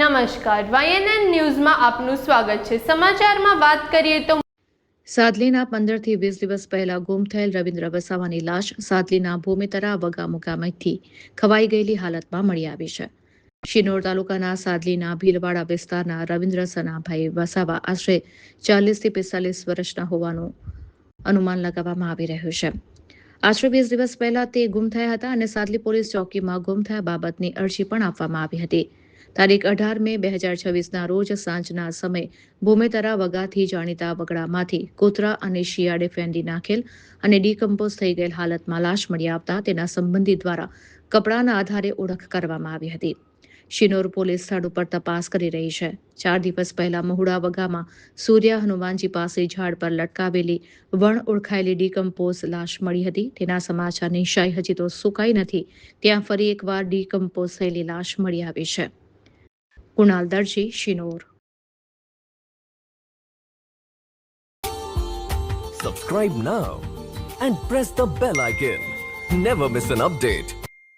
નમસ્કાર, YNN ન્યૂઝમાં આપનું સ્વાગત છે। સમાચારમાં વાત કરીએ તો સાદલીના 15 થી 20 દિવસ પહેલા ગુમ થયેલ રવિન્દ્ર વસાવાની લાશ સાદલીના ભૂમિતરા વગા મુકામેથી ખવાઈ ગયેલી હાલતમાં મળી આવી છે। શિનોર તાલુકાના સાદલીના ભીલવાડા વિસ્તારના રવિન્દ્ર સનાભાઈ વસાવા આશરે 40 થી 45 વર્ષના હોવાનું અનુમાન લગાવવામાં આવી રહ્યું છે। આશરે 20 દિવસ પહેલા તે ગુમ થયા હતા અને સાદલી પોલીસ ચોકીમાં ગુમ થયા બાબતની અરજી પણ આપવામાં આવી હતી। તારીખ 18 મે 2026ના રોજ સાંજના સમયે ભૂમિતરા વગાથી જાણીતા વગડામાંથી કોતરા અને શિયાળે ફેંદી નાખેલ અને ડીકમ્પોઝ થઈ ગયેલ હાલતમાં લાશ મળી આવતા તેના સંબંધી દ્વારા કપડાના આધારે ઓળખ કરવામાં આવી હતી। શિનોર પોલીસ સ્થળ ઉપર તપાસ કરી રહી છે। 4 દિવસ પહેલા મહુડા વગામાં સૂર્યા હનુમાનજી પાસે ઝાડ પર લટકાવેલી વણ ઓળખાયેલી ડીકમ્પોઝ લાશ મળી હતી। તેના સમાચારની શાઈ હજી તો સુકાઈ નથી ત્યાં ફરી એકવાર ડીકમ્પોઝ થયેલી લાશ મળી આવી છે। કુણાલ દરજી, Shinor. Subscribe now and press the bell icon. Never miss an update.